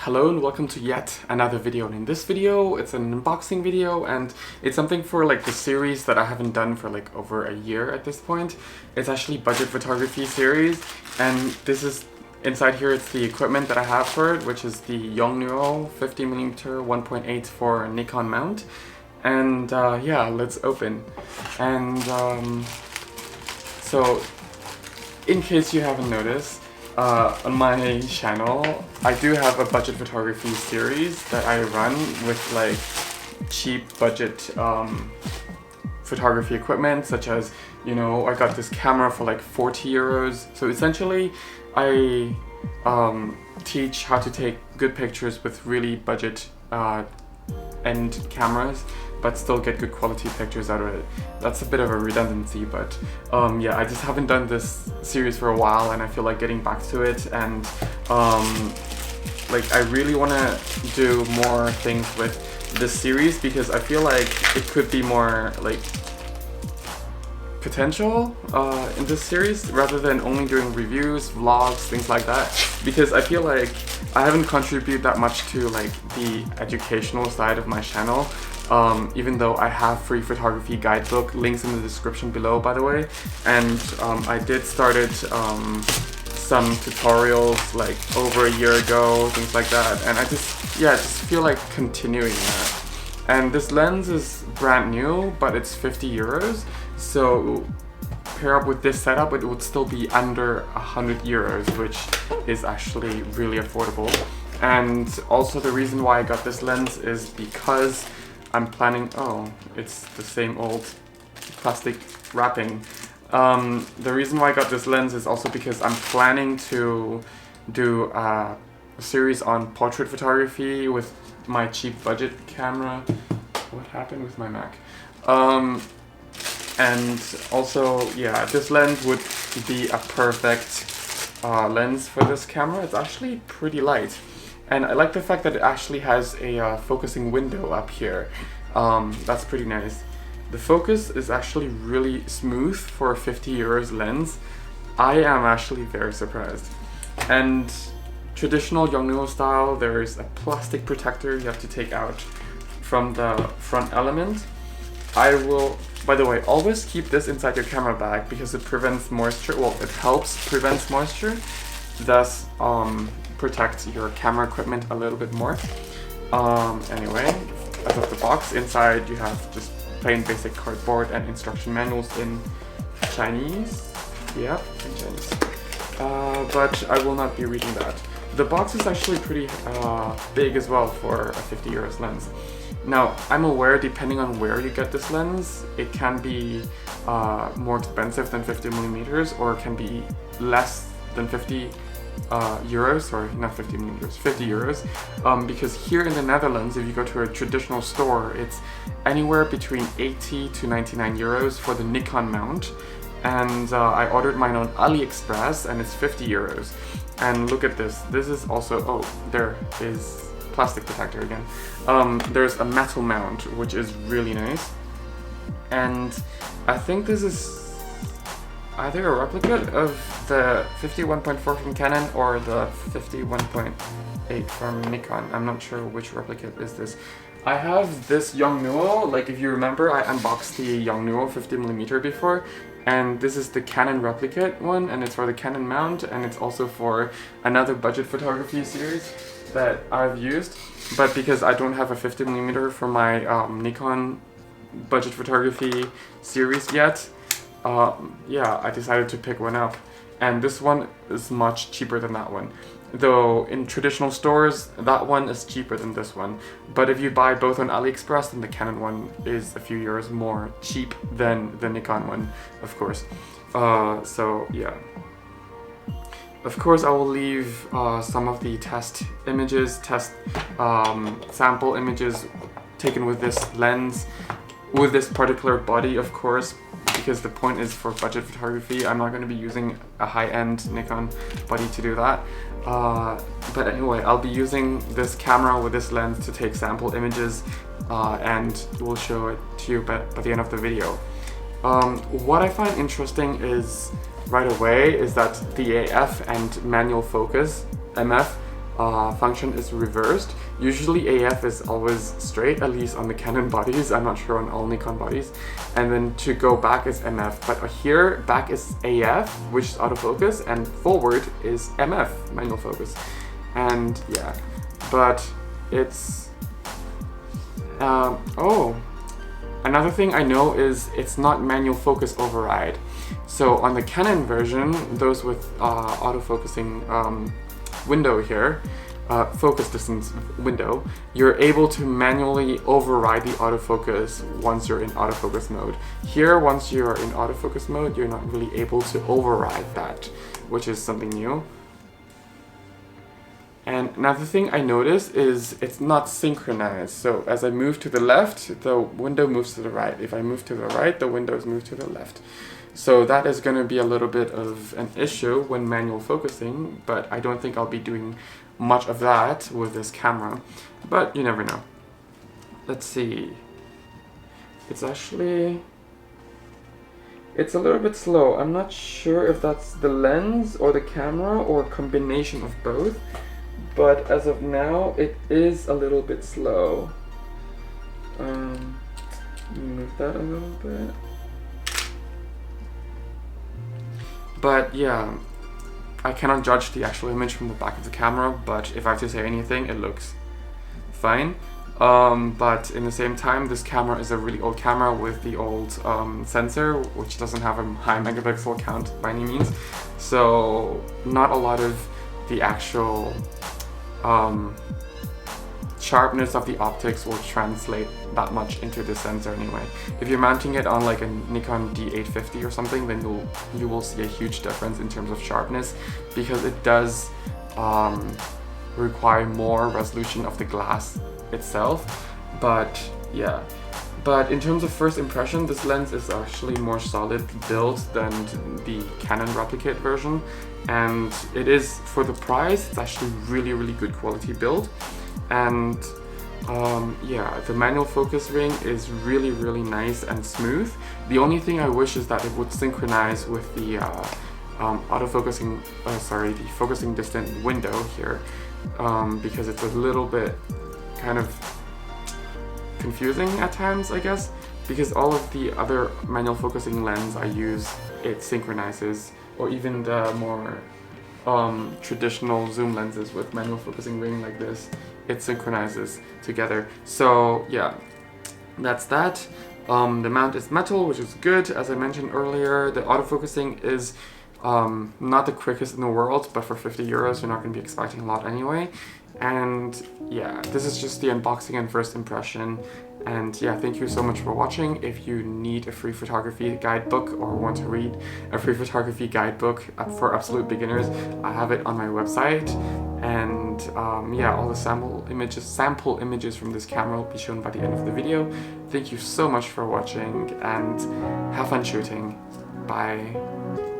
Hello and welcome to yet another video, and in this video it's an unboxing video and it's something for like the series that I haven't done for like over a year at this point. It's actually budget photography series, and this is inside here. It's the equipment that I have for it, which is the YONGNUO 50mm 1.8 for Nikon mount. And yeah, let's open. And so in case you haven't noticed, on my channel, I do have a budget photography series that I run with like cheap budget photography equipment, such as, you know, I got this camera for like 40 euros. So essentially, I teach how to take good pictures with really budget end cameras, but still get good quality pictures out of it. That's a bit of a redundancy, but yeah, I just haven't done this series for a while and I feel like getting back to it, and like I really want to do more things with this series because I feel like it could be more like potential in this series rather than only doing reviews, vlogs, things like that, because I feel like I haven't contributed that much to like the educational side of my channel. Even though I have free photography guidebook, links in the description below, by the way, and I did started some tutorials like over a year ago, things like that, and I just feel like continuing that. And this lens is brand new, but it's 50 euros, so pair up with this setup, it would still be under 100 euros, which is actually really affordable. And also the reason why I got this lens is because I'm planning, oh, it's the same old plastic wrapping. The reason why I got this lens is also because I'm planning to do a series on portrait photography with my cheap budget camera. What happened with my Mac? And also, yeah, this lens would be a perfect lens for this camera. It's actually pretty light. And I like the fact that it actually has a focusing window up here. That's pretty nice. The focus is actually really smooth for a 50 euros lens. I am actually very surprised. And traditional YONGNUO style, there is a plastic protector you have to take out from the front element. I will, by the way, always keep this inside your camera bag because it prevents moisture. Well, it helps prevent moisture, thus protect your camera equipment a little bit more. Anyway, out of the box, inside you have just plain basic cardboard and instruction manuals in Chinese. Yeah, in Chinese. But I will not be reading that. The box is actually pretty big as well for a 50 euros lens. Now, I'm aware, depending on where you get this lens, it can be more expensive than 50mm, or it can be less than 50 euros, sorry, not 50mm, 50 euros, because here in the Netherlands, if you go to a traditional store, it's anywhere between 80 to 99 euros for the Nikon mount, and I ordered mine on AliExpress and it's 50 euros. And look at this, this is also, oh, there is plastic protector again. There's a metal mount, which is really nice, and I think this is either a replica of the 51.4 from Canon or the 51.8 from Nikon. I'm not sure which replicate is this. I have this YONGNUO, like if you remember, I unboxed the YONGNUO 50mm before, and this is the Canon replicate one, and it's for the Canon mount, and it's also for another budget photography series that I've used. But because I don't have a 50mm for my Nikon budget photography series yet, yeah, I decided to pick one up, and this one is much cheaper than that one. Though in traditional stores, that one is cheaper than this one. But if you buy both on AliExpress, then the Canon one is a few euros more cheap than the Nikon one, of course. So yeah. Of course, I will leave some of the test images, sample images taken with this lens, with this particular body, of course, because the point is for budget photography. I'm not going to be using a high-end Nikon body to do that. But anyway, I'll be using this camera with this lens to take sample images, and we'll show it to you by the end of the video. What I find interesting is right away is that the AF and manual focus, MF, function is reversed. Usually AF is always straight, at least on the Canon bodies. I'm not sure on all Nikon bodies. And then to go back is MF. But here, back is AF, which is autofocus, and forward is MF, manual focus. And yeah, but it's... oh, another thing I know is it's not manual focus override. So on the Canon version, those with autofocusing window here, focus distance window, you're able to manually override the autofocus once you're in autofocus mode. Here, once you're in autofocus mode, you're not really able to override that, which is something new. And another thing I noticed is it's not synchronized. So as I move to the left, the window moves to the right. If I move to the right, the windows move to the left. So that is going to be a little bit of an issue when manual focusing, but I don't think I'll be doing much of that with this camera. But you never know. Let's see. It's a little bit slow. I'm not sure if that's the lens or the camera or a combination of both. But as of now, it is a little bit slow. Move that a little bit. But yeah, I cannot judge the actual image from the back of the camera, but if I have to say anything, it looks fine. But in the same time, this camera is a really old camera with the old sensor, which doesn't have a high megapixel count by any means. So not a lot of the actual sharpness of the optics will translate that much into the sensor anyway. If you're mounting it on like a Nikon D850 or something, then you will see a huge difference in terms of sharpness, because it does require more resolution of the glass itself. But yeah, but in terms of first impression, this lens is actually more solid built than the Canon replicate version, and it is, for the price, it's actually really good quality build. And yeah, the manual focus ring is really nice and smooth. The only thing I wish is that it would synchronize with the autofocusing, the focusing distant window here, because it's a little bit kind of confusing at times, I guess, because all of the other manual focusing lens I use, it synchronizes, or even the more traditional zoom lenses with manual focusing ring like this, it synchronizes together. So yeah, that's that. The mount is metal, which is good. As I mentioned earlier, the autofocusing is not the quickest in the world, but for 50 euros, you're not going to be expecting a lot anyway. And yeah, this is just the unboxing and first impression. And yeah, thank you so much for watching. If you need a free photography guidebook or want to read a free photography guidebook for absolute beginners, I have it on my website. And yeah, all the sample images from this camera will be shown by the end of the video. Thank you so much for watching, and have fun shooting. Bye.